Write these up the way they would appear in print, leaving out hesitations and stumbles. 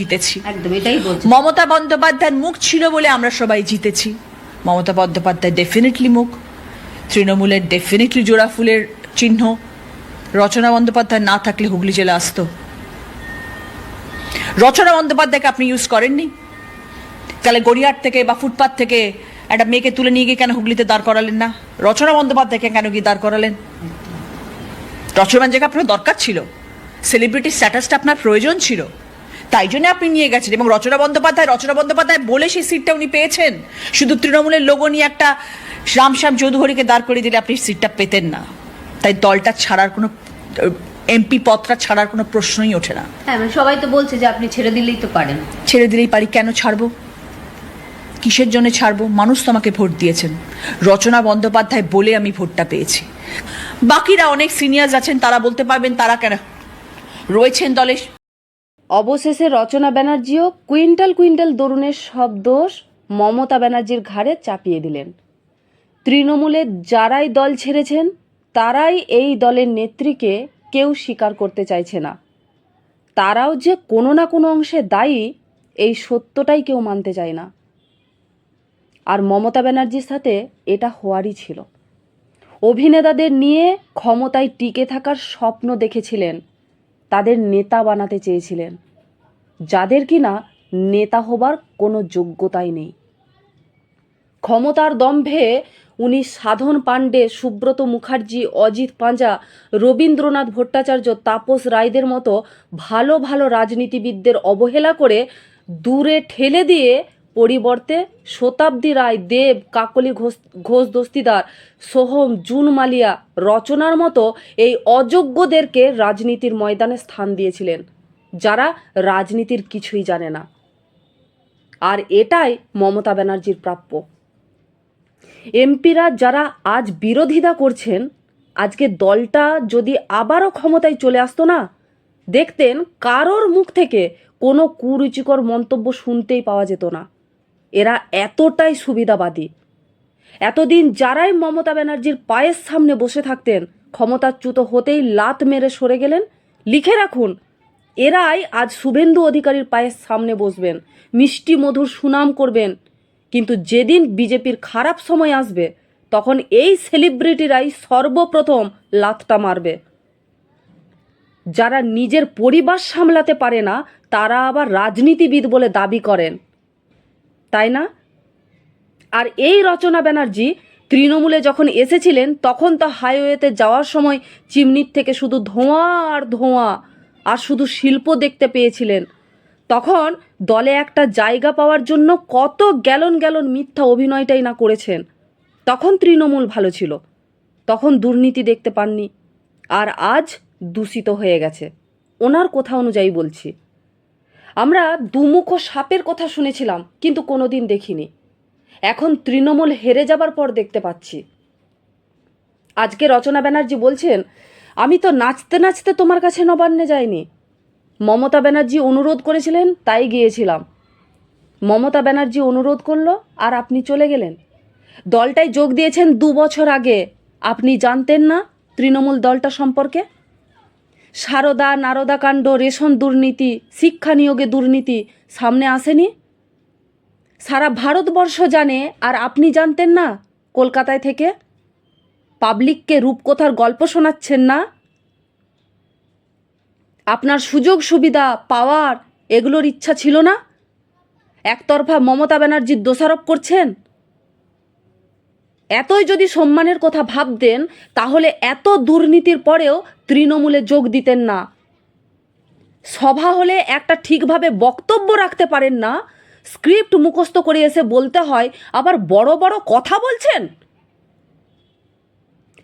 জিতেছি। একদম এটাই বলছি, মমতা বন্দ্যোপাধ্যায়ের মুখ ছিল বলে আমরা সবাই জিতেছি। মমতা বন্দ্যোপাধ্যায় ডেফিনেটলি মুখ, তৃণমূলের ডেফিনেটলি জোড়া ফুলের চিহ্ন। রচনা বন্দ্যোপাধ্যায় না থাকলে হুগলি জেলা আসতো। রচনা বন্দ্যোপাধ্যায়কে আপনি ইউজ করেননি, তাহলে গড়িয়াহাট থেকে বা ফুটপাথ থেকে একটা মেয়েকে তুলে নিয়ে গিয়ে কেন হুগলিতে দাঁড় করালেন না? রচনা বন্দ্যোপাধ্যায়কে কেন গিয়ে দাঁড় করালেন? রচনা বন্দ্যোপাধ্যায়কে আপনার দরকার ছিল, সেলিব্রিটি স্ট্যাটাসটা আপনার প্রয়োজন ছিল, তাই জন্য আপনি নিয়ে গেছেন। এবং রচনা বন্দ্যোপাধ্যায় বলে সেই সিটটা উনি পেয়েছেন। শুধু তৃণমূলের লোগো নিয়ে একটা রামশ্যাম চৌধুরীকে দাঁড় করিয়ে দিলে আপনি সিটটা পেতেন না। তাই দলটা ছাড়ার কোনো, এমপি পদটা ছাড়ার কোনো প্রশ্নই ওঠে না। হ্যাঁ মানে সবাই তো বলছে যে আপনি ছেড়ে দিলেই তো পারেন। ছেড়ে দিলেই পারি, কেন ছাড়বো? কিসের জন্য ছাড়বো? মানুষ তো আমাকে ভোট দিয়েছেন, রচনা বন্দ্যোপাধ্যায় বলে আমি ভোটটা পেয়েছি। বাকিরা অনেক সিনিয়র্স আছেন, তারা বলতে পারবেন তারা কেন রয়েছেন দলে। অবশেষে রচনা ব্যানার্জিও কুইন্টাল কুইন্টাল তরুণের সব দোষ মমতা ব্যানার্জির ঘাড়ে চাপিয়ে দিলেন। তৃণমূলের যারাই দল ছেড়েছেন তারাই এই দলের নেত্রীকে কেউ স্বীকার করতে চাইছে না। তারাও যে কোনো না কোনো অংশে দায়ী এই সত্যটাই কেউ মানতে চায় না। আর মমতা ব্যানার্জির সাথে এটা হওয়ারই ছিল। অভিনেতাদের নিয়ে ক্ষমতায় টিকে থাকার স্বপ্ন দেখেছিলেন, তাদের নেতা বানাতে চেয়েছিলেন, যাদের কিনা নেতা হবার কোনো যোগ্যতাই নেই। ক্ষমতার দম্ভে উনি সাধন পাণ্ডে, সুব্রত মুখার্জি, অজিত পাঁজা, রবীন্দ্রনাথ ভট্টাচার্য, তাপস রায়দের মতো ভালো ভালো রাজনীতিবিদদের অবহেলা করে দূরে ঠেলে দিয়ে পরিবর্তে শতাব্দী রায়, দেব, কাকলি ঘোষ দস্তিদার, সোহম, জুন মালিয়া, রচনার মতো এই অযোগ্যদেরকে রাজনীতির ময়দানে স্থান দিয়েছিলেন, যারা রাজনীতির কিছুই জানে না। আর এটাই মমতা ব্যানার্জির প্রাপ্য। এমপিরা যারা আজ বিরোধিতা করছেন, আজকে দলটা যদি আবারও ক্ষমতায় চলে আসতো না, দেখতেন কারোর মুখ থেকে কোনো কুরুচিকর মন্তব্য শুনতেই পাওয়া যেত না। এরা এতটাই সুবিধাবাদী। এতদিন যারাই মমতা ব্যানার্জির পায়ের সামনে বসে থাকতেন, ক্ষমতাচ্যুত হতেই লাত মেরে সরে গেলেন, লিখে রাখুন এরাই আজ শুভেন্দু অধিকারীর পায়ের সামনে বসবেন, মিষ্টি মধুর সুনাম করবেন। কিন্তু যেদিন বিজেপির খারাপ সময় আসবে, তখন এই সেলিব্রিটিরাই সর্বপ্রথম লাতটা মারবে। যারা নিজের পরিবার সামলাতে পারে না, তারা আবার রাজনীতিবিদ বলে দাবি করেন, তাই না? আর এই রচনা ব্যানার্জি তৃণমূলে যখন এসেছিলেন, তখন তো হাইওয়েতে যাওয়ার সময় চিমনির থেকে শুধু ধোঁয়া আর ধোঁয়া, আর শুধু শিল্প দেখতে পেয়েছিলেন। তখন দলে একটা জায়গা পাওয়ার জন্য কত গ্যালন গ্যালন মিথ্যা অভিনয়টাই না করেছেন। তখন তৃণমূল ভালো ছিল, তখন দুর্নীতি দেখতে পাননি। আর আজ দূষিত হয়ে গেছে। ওনার কথা অনুযায়ী বলছি, আমরা দুমুখো সাপের কথা শুনেছিলাম কিন্তু কোনোদিন দেখিনি। এখন তৃণমূল হেরে যাবার পর দেখতে পাচ্ছি। আজকে রচনা ব্যানার্জি বলছেন, আমি তো নাচতে নাচতে তোমার কাছে নবান্নে যাইনি, মমতা ব্যানার্জি অনুরোধ করেছিলেন তাই গিয়েছিলাম। মমতা ব্যানার্জি অনুরোধ করলো আর আপনি চলে গেলেন। দলটায় যোগ দিয়েছেন 2 বছর আগে, আপনি জানতেন না তৃণমূল দলটা সম্পর্কে? সারদা নারদা কাণ্ড, রেশন দুর্নীতি, শিক্ষা নিয়োগে দুর্নীতি সামনে আসেনি? সারা ভারতবর্ষ জানে, আর আপনি জানতেন না? কলকাতায় থেকে পাবলিককে রূপকথার গল্প শোনাচ্ছেন না? আপনার সুযোগ সুবিধা পাওয়ার এগুলোর ইচ্ছা ছিল না? একতরফা মমতা ব্যানার্জির দোষারোপ করছেন। এতই যদি সম্মানের কথা ভাবতেন, তাহলে এত দুর্নীতির পরেও তৃণমূলে যোগ দিতেন না। সভা হলে একটা ঠিকভাবে বক্তব্য রাখতে পারেন না, স্ক্রিপ্ট মুখস্থ করে এসে বলতে হয়, আবার বড় বড় কথা বলছেন।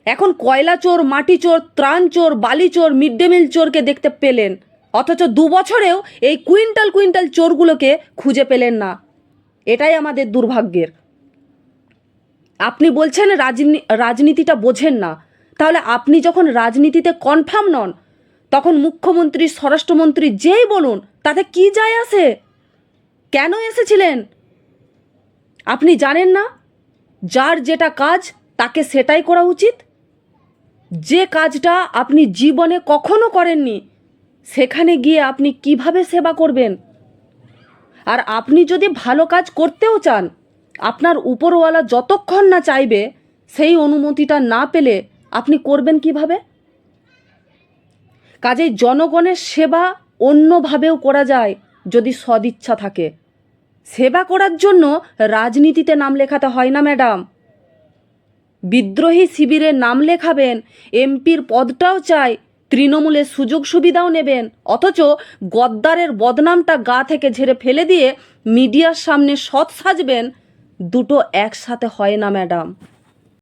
এখন কয়লা চোর, মাটি চোর, ত্রাণ চোর, বালি চোর, মিড ডে মিল চোরকে দেখতে পেলেন, অথচ 2 বছরেও এই কুইন্টাল কুইন্টাল চোরগুলোকে খুঁজে পেলেন না। এটাই আমাদের দুর্ভাগ্যের। আপনি বলছেন রাজনীতিটা বোঝেন না, তাহলে আপনি যখন রাজনীতিতে কনফার্ম নন, তখন মুখ্যমন্ত্রী, স্বরাষ্ট্রমন্ত্রী যেই বলুন, তাতে কি যায় আসে? কেন এসেছিলেন? আপনি জানেন না যার যেটা কাজ তাকে সেটাই করা উচিত? যে কাজটা আপনি জীবনে কখনো করেননি, সেখানে গিয়ে আপনি কিভাবে সেবা করবেন? আর আপনি যদি ভালো কাজ করতেও চান, আপনার উপরওয়ালা যতক্ষণ না চাইবে সেই অনুমতিটা না পেলে আপনি করবেন কিভাবে? কাজেই জনগণের সেবা অন্যভাবেও করা যায় যদি সদিচ্ছা থাকে। সেবা করার জন্য রাজনীতিতে নাম লেখাতে হয় না ম্যাডাম। বিদ্রোহী শিবিরে নাম লেখাবেন, এমপির পদটাও চাই, তৃণমূলের সুযোগ সুবিধাও নেবেন, অথচ গদ্দারের বদনামটা গা থেকে ঝেড়ে ফেলে দিয়ে মিডিয়ার সামনে সৎ সাজবেন। দুটো একসাথে হয় না ম্যাডাম।